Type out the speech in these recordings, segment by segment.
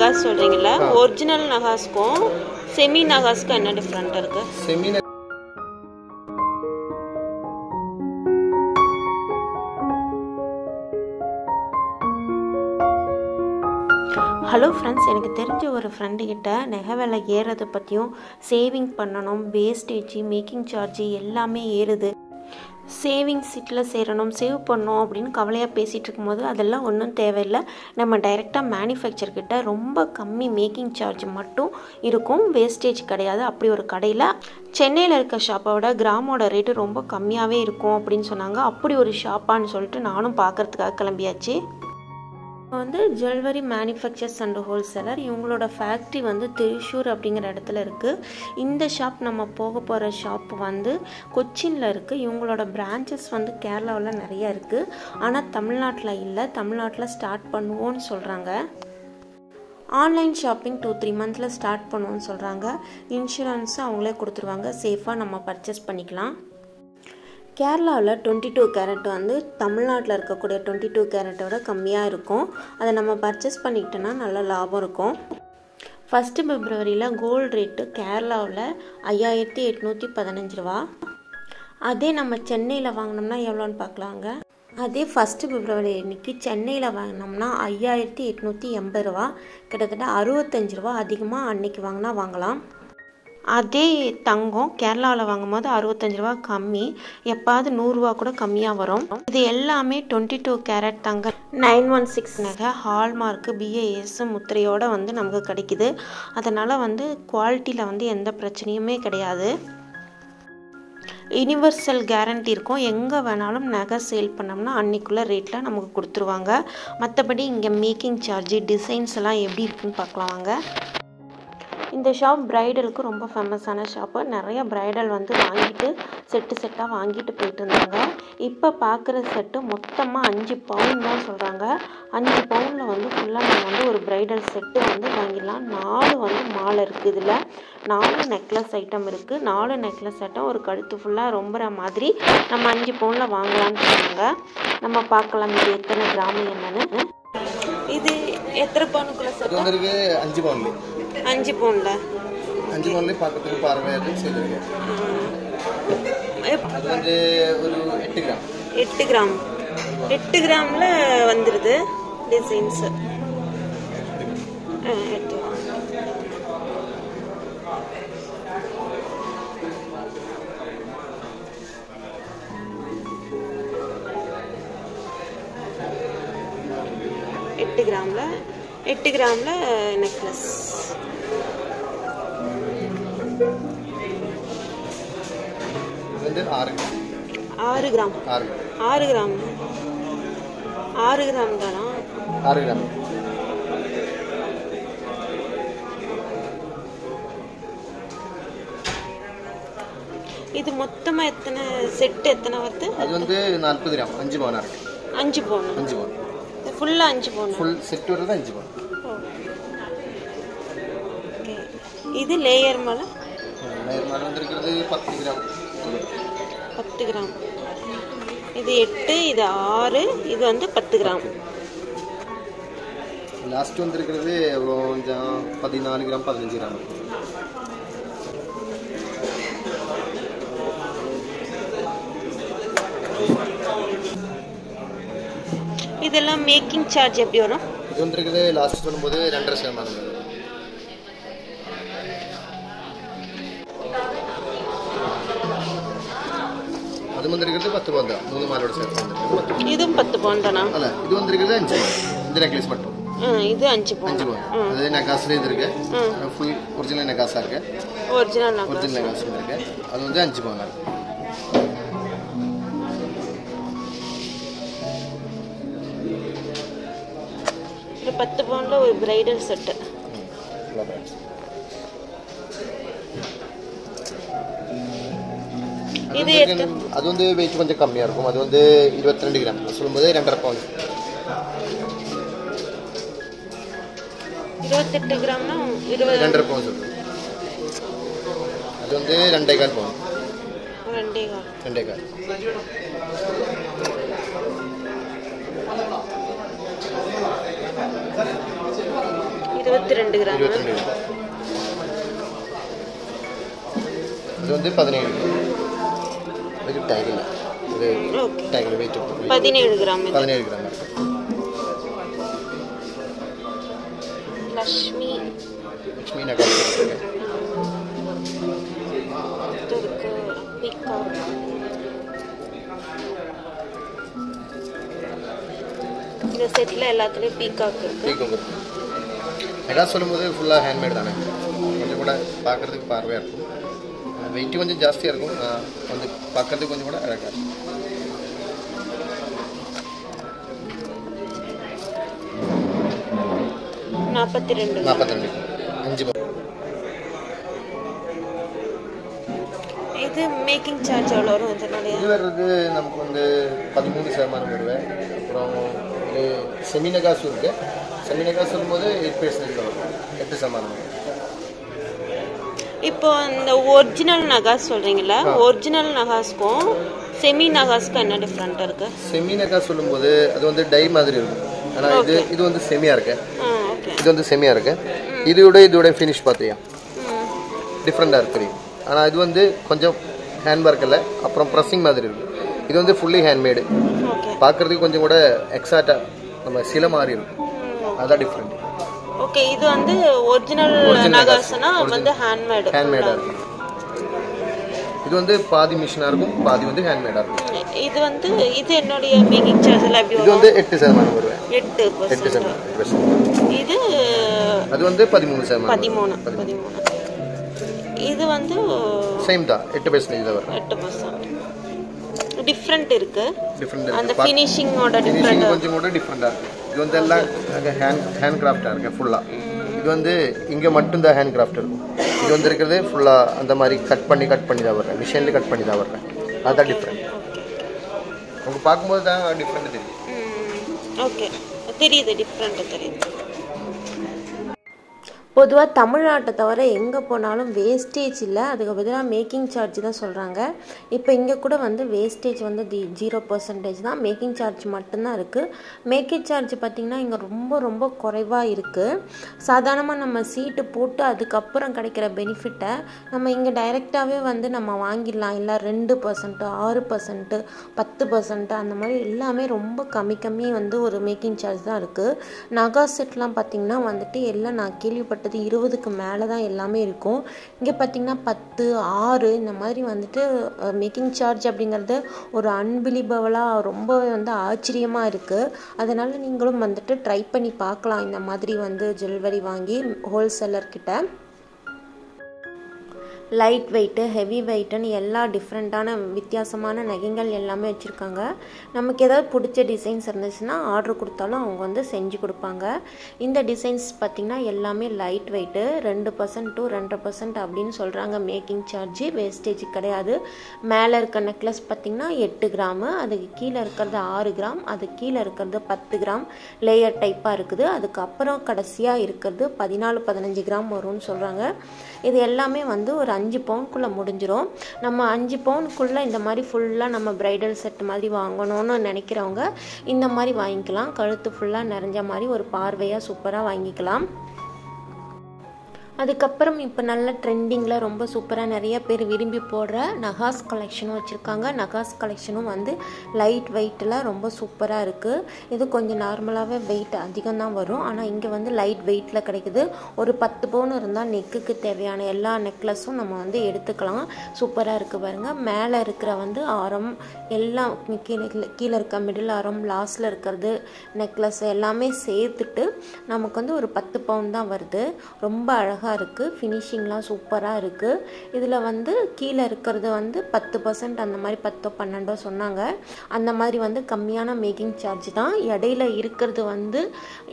நகாஸ் சொல்றீங்கல்ல, original நகாஸ்க்கும் semi நகாஸ்க்கும் என்ன different இருக்கு? செமி ஹலோ ஃப்ரெண்ட்ஸ், எனக்கு தெரிஞ்ச ஒரு ஃப்ரெண்டுக்கிட்ட நகை விலை ஏறுறதை பற்றியும் சேவிங் பண்ணணும், வேஸ்டேஜ் மேக்கிங் சார்ஜ் எல்லாமே ஏறுது, சேவிங் சீட்டில் சேரணும், சேவ் பண்ணணும் அப்படின்னு கவலையாக பேசிகிட்டு இருக்கும்போது அதெல்லாம் ஒன்றும் தேவையில்லை. நம்ம டைரெக்டாக மேனுஃபேக்சர்கிட்ட ரொம்ப கம்மி மேக்கிங் சார்ஜ் மட்டும் இருக்கும், வேஸ்டேஜ் கிடையாது. அப்படி ஒரு கடையில் சென்னையில் இருக்க ஷாப்போட கிராமோட ரேட்டு ரொம்ப கம்மியாகவே இருக்கும் அப்படின்னு சொன்னாங்க. அப்படி ஒரு ஷாப்பான்னு சொல்லிட்டு நானும் பார்க்குறதுக்காக கிளம்பியாச்சு. வந்து ஜுவல்லரி மேனுஃபேக்சர்ஸ் அண்ட் ஹோல்சேலர், இவங்களோட ஃபேக்ட்ரி வந்து திருச்சூர் அப்படிங்கிற இடத்துல இருக்குது. இந்த ஷாப் நம்ம போக போகிற ஷாப் வந்து கொச்சினில் இருக்குது. இவங்களோட பிரான்ச்சஸ் வந்து கேரளாவில் நிறையா இருக்குது, ஆனால் தமிழ்நாட்டில் இல்லை. தமிழ்நாட்டில் ஸ்டார்ட் பண்ணுவோன்னு சொல்கிறாங்க. ஆன்லைன் ஷாப்பிங் 2-3 மந்த்தில் ஸ்டார்ட் பண்ணுவோன்னு சொல்கிறாங்க. இன்சூரன்ஸும் அவங்களே கொடுத்துருவாங்க, சேஃபாக நம்ம பர்ச்சேஸ் பண்ணிக்கலாம். கேரளாவில் 22 கேரட் வந்து தமிழ்நாட்டில் இருக்கக்கூடிய 22 கேரட்டோட கம்மியாக இருக்கும். அதை நம்ம பர்ச்சேஸ் பண்ணிக்கிட்டோன்னா நல்ல லாபம் இருக்கும். 1 பிப்ரவரியில் கோல்டு ரேட்டு கேரளாவில் 5815 ரூபா. அதே நம்ம சென்னையில் வாங்கினோம்னா எவ்வளோன்னு பார்க்கலாங்க. அதே 1 பிப்ரவரி அன்றைக்கி சென்னையில் வாங்கினோம்னா 5880 ரூபா, கிட்டத்தட்ட 65 ரூபா அதிகமாக அன்றைக்கி வாங்கினா வாங்கலாம். அதே தங்கம் கேரளாவில் வாங்கும்போது 65 ரூபா கம்மி, எப்பாவது 100 ரூபா கூட கம்மியாக வரும். இது எல்லாமே 22 கேரட் தங்கம் 916 நகை ஹால்மார்க்கு BIS முத்திரையோடு வந்து நமக்கு கிடைக்குது. அதனால் வந்து குவாலிட்டியில் வந்து எந்த பிரச்சனையுமே கிடையாது. யூனிவர்சல் கேரண்டி இருக்கும். எங்கே வேணாலும் நகை சேல் பண்ணோம்னா அன்றைக்குள்ள ரேட்டில் நமக்கு கொடுத்துருவாங்க. மற்றபடி இங்கே மேக்கிங் சார்ஜ் டிசைன்ஸ் எல்லாம் எப்படி இருக்குன்னு பார்க்கலாம் வாங்க. இந்த ஷாப் பிரைடலுக்கு ரொம்ப ஃபேமஸான ஷாப்பு. நிறைய பிரைடல் வந்து வாங்கிட்டு செட்டாக வாங்கிட்டு போயிட்டு இருந்தாங்க. இப்போ பார்க்குற செட்டு மொத்தமாக 5 பவுன் தான் சொல்கிறாங்க. 5 பவுனில் வந்து ஃபுல்லாக நம்ம வந்து ஒரு பிரைடல் செட்டு வந்து வாங்கிடலாம். 4 வந்து மாலை இருக்குது. இதில் 4 நெக்லஸ் ஐட்டம் இருக்குது. 4 நெக்லஸ் ஐட்டம் ஒரு கழுத்து ஃபுல்லாக ரொம்பற மாதிரி நம்ம 5 பவுனில் வாங்கலான்னு சொன்னாங்க. நம்ம பார்க்கலாம் இது எத்தனை கிராம் என்னன்னு. இது எத்தனை பவுனுக்குள்ள செட்? 5 பவுன்ல 5 பவுன்ல 5 பவுன்ல பார்க்கறதுக்கு பார்வையாக செய்திருக்கு. அது வந்து ஒரு 8 கிராம் 8 கிராம் 8 கிராம்ல வந்துருது டிசைன்ஸ். 8 கிராம்ல நெக்லஸ். வந்து 6 கிராம் 6 கிராம் தானா? 6 கிராம். இது மொத்தமா எத்தனை செட் எத்தனை வருது? அது வந்து 40 கிராம் 5 பவுன். 5 பவுன் ஃபுல்லா 5 பவுன் ஃபுல் செட் வருது 5 பவுன். ஓகே. இது லேயர் மேல வந்திருக்கிறது 10 கிராம் 10 கிராம். இது 8, இது 6, இது வந்து 10 கிராம். லாஸ்ட் வந்திருக்கிறது கொஞ்சம் 14 கிராம் 15 கிராம். இதெல்லாம் மேக்கிங் சார்ஜ் எப்படி வரும்? இது வந்திருக்குது லாஸ்ட் சொல்லும்போது 2.5%. அது வந்திருக்கிறது 10 பவுன் தான். 3 மாலோட சேர்த்து வந்திருக்கு. இதுவும் 10 பவுன் தானா? அல்ல, இது வந்திருக்கிறது 5 பவுன். இந்த நெக்லஸ் மட்டும் இது 5 பவுன். அது நெகாஸ்ல இருக்கு. ஃபுல் ஒரிஜினல் நெகாஸா இருக்கு. ஒரிஜினல் நெகாஸ் இருக்கு. அது வந்து 5 பவுன் இருக்கு. இது 10 பவுன்ல ஒரு பிரைடல் செட். இது அது வந்து வெயிட் கொஞ்சம் கம்மியா இருக்கும். அது வந்து 22 கிராம் சொல்லும்போது 2.5 பவுன். 28 கிராம்னா 2.5 பவுன் சொல்லுங்க. அது வந்து 2.25 பவுன். 2.25. இது 22 கிராம். 22 கிராம். இது வந்து 17 இது டேக் இல்லை, இது டேக் வெயிட் 17 கிராம். 17 கிராம் இருக்கு. லக்ஷ்மி நகர் இருக்கு. பீகாக். இந்த செட்ல எல்லாத்துலயும் பீகாக் இருக்கு. நகாஸ் சொல்லும்போது ஃபுல்லாக ஹேண்ட்மேட் தானே, கொஞ்சம் கூட பார்க்குறதுக்கு பார்வையாக இருக்கும். வெயிட் கொஞ்சம் ஜாஸ்தியாக இருக்கும், வந்து பார்க்குறதுக்கு கொஞ்சம் கூட அழகாக இருக்கும். $42 5. இது மேக்கிங் சார்ஜ் எவ்வளோ வரும்? இது வர்றது நமக்கு வந்து 13% வருவேன். அப்புறம் இது செமி நகாஸ் இருக்குது. செமி நகாஸ் சொல்லும்போது 8% வரும், 8%. இப்போ இந்த ஒரிஜினல் நகாஸ் சொல்கிறீங்களா, ஒரிஜினல் நகாஸ்க்கும் செமி நகாஸ்க்கும் என்ன டிஃப்ரெண்ட் இருக்கு? செமி நகாஸ் சொல்லும்போது அது வந்து டை மாதிரி இருக்கும், ஆனால் இது வந்து செமியாக இருக்கு. இது வந்து செமியாக இருக்கு. இதோட ஃபினிஷ் பார்த்தியா டிஃப்ரெண்டாக இருக்கு. ஆனால் இது வந்து கொஞ்சம் ஹேண்ட் ஒர்க் இல்லை, அப்புறம் ப்ரெஸ்ஸிங் மாதிரி இருக்கும். இது வந்து ஃபுல்லி ஹேண்ட்மேடு, பார்க்குறதுக்கு கொஞ்சம் கூட எக்ஸாக்டாக நம்ம சில மாதிரி இருக்கும், அதான் டிஃப்ரெண்ட். ஓகே, இது வந்து ஒரிஜினல் நகாஸ்னா வந்து ஹேண்ட்மேடா இருக்கும். இது வந்து பாதி மிஷினா இருக்கும், பாதி வந்து ஹேண்ட்மேடா இருக்கும். இது வந்து இது என்னோட மேக்கிங் சார்ஜ்ல எப்படி வரும்? இது வந்து 8% வருது. 8%. இது அது வந்து 13%. இது வந்து சேம் தான், 8% தான் வரும். 8% டிஃபரண்ட் இருக்கு. அந்த அந்த ஃபினிஷிங்கோட டிஃபரண்ட் கொஞ்சம் கூட டிஃபரண்டா இருக்கு. இது வந்து எல்லாம் ஹேண்ட் கிராஃப்டா இருக்கு ஃபுல்லா. இது வந்து இங்க மட்டும் தான் ஹேண்ட் கிராஃப்ட் இருக்கும். இது வந்து இருக்கிறது ஃபுல்லா அந்த மாதிரி கட் பண்ணி தான் வர்றேன், மிஷின்ல கட் பண்ணி தான் வர்றேன். அதான் டிஃபரண்ட். உங்களுக்கு பார்க்கும்போது தான் டிஃபரண்ட் தெரியும். ஓகே, தெரியுது, டிஃபரண்ட் தெரியுது. பொதுவாக தமிழ்நாட்டை தவிர எங்கே போனாலும் வேஸ்டேஜ் இல்லை, அதுக்கு பதிலாக மேக்கிங் சார்ஜ் தான் சொல்கிறாங்க. இப்போ இங்கே கூட வந்து வேஸ்டேஜ் வந்து 0% தான், மேக்கிங் சார்ஜ் மட்டும்தான் இருக்குது. மேக்கிங் சார்ஜ் பார்த்திங்கன்னா இங்கே ரொம்ப ரொம்ப குறைவாக இருக்குது. சாதாரணமாக நம்ம சீட்டு போட்டு அதுக்கப்புறம் கிடைக்கிற பெனிஃபிட்டை நம்ம இங்கே டைரெக்டாகவே வந்து நம்ம வாங்கிடலாம். இல்லை 2%, 6%, 10% அந்த மாதிரி எல்லாமே ரொம்ப கம்மி வந்து ஒரு மேக்கிங் சார்ஜ் தான் இருக்குது. நகா செட்லாம் பார்த்திங்கன்னா வந்துட்டு எல்லாம் நான் கேள்விப்பட்டது 20க்கு மேலே தான் எல்லாமே இருக்கும். இங்கே பார்த்திங்கன்னா 10, 6 இந்த மாதிரி வந்துட்டு மேக்கிங் சார்ஜ் அப்படிங்கிறது ஒரு அன்பிலீவபிளாக ரொம்ப வந்து ஆச்சரியமாக இருக்குது. அதனால் நீங்களும் வந்துட்டு ட்ரை பண்ணி பார்க்கலாம் இந்த மாதிரி வந்து ஜுவல்லரி வாங்கி ஹோல்சேலர்கிட்ட. லைட் வெயிட்டு, ஹெவி வெயிட்டுன்னு எல்லா டிஃப்ரெண்ட்டான வித்தியாசமான நகைகள் எல்லாமே வச்சுருக்காங்க. நமக்கு ஏதாவது பிடிச்ச டிசைன்ஸ் இருந்துச்சுன்னா ஆர்டர் கொடுத்தாலும் அவங்க வந்து செஞ்சு கொடுப்பாங்க. இந்த டிசைன்ஸ் பார்த்திங்கன்னா எல்லாமே லைட் வெயிட்டு, 2% to 2.5% அப்படின்னு சொல்கிறாங்க மேக்கிங் சார்ஜ். வேஸ்டேஜ் கிடையாது. மேலே இருக்க நெக்லஸ் பார்த்திங்கன்னா 8 கிராமு, அதுக்கு கீழே இருக்கிறது 6 கிராம், அதுக்கு கீழே இருக்கிறது 10 கிராம் லேயர் டைப்பாக இருக்குது. அதுக்கப்புறம் கடைசியாக இருக்கிறது 14-15 கிராம் வரும்னு சொல்கிறாங்க. இது எல்லாமே வந்து ஒரு 5 பவுனுக்குள்ளே முடிஞ்சிடும். நம்ம 5 பவுனுக்குள்ளே இந்த மாதிரி ஃபுல்லாக நம்ம ப்ரைடல் செட் மாதிரி வாங்கணும்னு நினைக்கிறவங்க இந்த மாதிரி வாங்கிக்கலாம். கழுத்து ஃபுல்லாக நிறைஞ்ச மாதிரி ஒரு பார்வையாக சூப்பராக வாங்கிக்கலாம். அதுக்கப்புறம் இப்போ நல்ல ட்ரெண்டிங்கில் ரொம்ப சூப்பராக நிறைய பேர் விரும்பி போடுற நகாஸ் கலெக்ஷனும் வச்சுருக்காங்க. நகாஸ் கலெக்ஷனும் வந்து லைட் வெயிட்டில் ரொம்ப சூப்பராக இருக்குது. இது கொஞ்சம் நார்மலாகவே வெயிட் அதிகம் தான் வரும், ஆனால் இங்கே வந்து லைட் வெயிட்டில் கிடைக்குது. ஒரு 10 பவுன் இருந்தால் நெக்குக்கு தேவையான எல்லா நெக்லஸும் நம்ம வந்து எடுத்துக்கலாம். சூப்பராக இருக்குது பாருங்கள். மேலே இருக்கிற வந்து ஆரம் எல்லாம் கீழே இருக்க மிடில் ஆரம், லாஸ்ட்டில் இருக்கிறது நெக்லஸ் எல்லாமே சேர்த்துட்டு நமக்கு வந்து ஒரு 10 பவுன் தான் வருது. ரொம்ப அழகாக இருக்குது. ஃபினிஷிங்லாம் சூப்பராக இருக்குது. இதில் வந்து கீழே இருக்கிறது வந்து 10% அந்த மாதிரி 10-12 சொன்னாங்க. அந்த மாதிரி வந்து கம்மியான மேக்கிங் சார்ஜ் தான். இடையில இருக்கிறது வந்து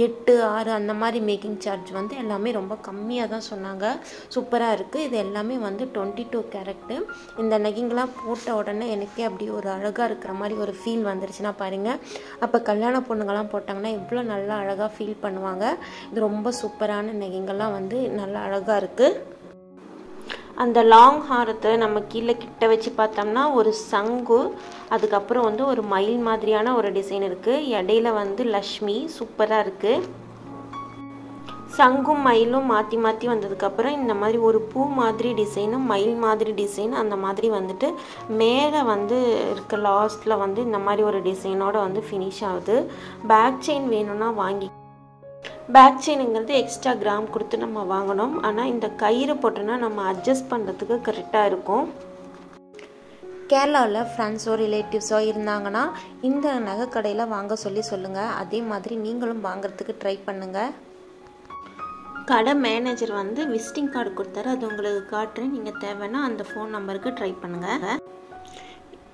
8, 6 அந்த மாதிரி மேக்கிங் சார்ஜ் வந்து எல்லாமே ரொம்ப கம்மியாக தான் சொன்னாங்க. சூப்பராக இருக்குது. இது எல்லாமே வந்து 22 கேரட்டு. இந்த நகைங்கெலாம் போட்ட உடனே எனக்கே அப்படி ஒரு அழகாக இருக்கிற மாதிரி ஒரு ஃபீல் வந்துருச்சுன்னா பாருங்கள். அப்போ கல்யாண பொண்ணுங்கள்லாம் போட்டாங்கன்னா இவ்வளோ நல்லா அழகாக ஃபீல் பண்ணுவாங்க. இது ரொம்ப சூப்பரான நகைங்கள்லாம் வந்து நல்லா அழகாக இருக்குது. அந்த லாங் ஹாரத்தை நம்ம கீழே கிட்ட வச்சு பார்த்தோம்னா ஒரு சங்கு, அதுக்கப்புறம் வந்து ஒரு மயில் மாதிரியான ஒரு டிசைன் இருக்குது. இடையில வந்து லக்ஷ்மி சூப்பராக இருக்குது. சங்கும் மயிலும் மாற்றி மாற்றி வந்ததுக்கப்புறம் இந்த மாதிரி ஒரு பூ மாதிரி டிசைனு மயில் மாதிரி டிசைன் அந்த மாதிரி வந்துட்டு மேலே வந்து இருக்க லாஸ்ட்டில் வந்து இந்த மாதிரி ஒரு டிசைனோட வந்து ஃபினிஷ் ஆகுது. பேக் செயின் வேணும்னா வாங்கி. பேக் செயினுங்கிறது எக்ஸ்ட்ரா கிராம் கொடுத்து நம்ம வாங்கணும். ஆனால் இந்த கயிறு போட்டோன்னா நம்ம அட்ஜஸ்ட் பண்ணுறதுக்கு கரெக்டாக இருக்கும். கேரளாவில் ஃப்ரெண்ட்ஸோ ரிலேட்டிவ்ஸோ இருந்தாங்கன்னா இந்த நகை கடையில் வாங்க சொல்லுங்கள். அதே மாதிரி நீங்களும் வாங்குறதுக்கு ட்ரை பண்ணுங்கள். கடை மேனேஜர் வந்து விசிட்டிங் கார்டு கொடுத்தாரு, அது உங்களுக்கு காட்டுறேன். நீங்கள் தேவைன்னா அந்த ஃபோன் நம்பருக்கு ட்ரை பண்ணுங்கள்.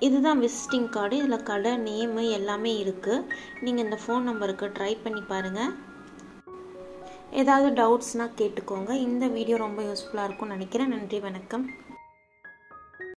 இதுதான் விசிட்டிங் கார்டு. இதில் கடை நேமு எல்லாமே இருக்குது. நீங்கள் இந்த ஃபோன் நம்பருக்கு ட்ரை பண்ணி பாருங்கள். ஏதாவது டவுட்ஸ்னால் கேட்டுக்கோங்க. இந்த வீடியோ ரொம்ப யூஸ்ஃபுல்லாக இருக்கும்னு நினைக்கிறேன். நன்றி, வணக்கம்.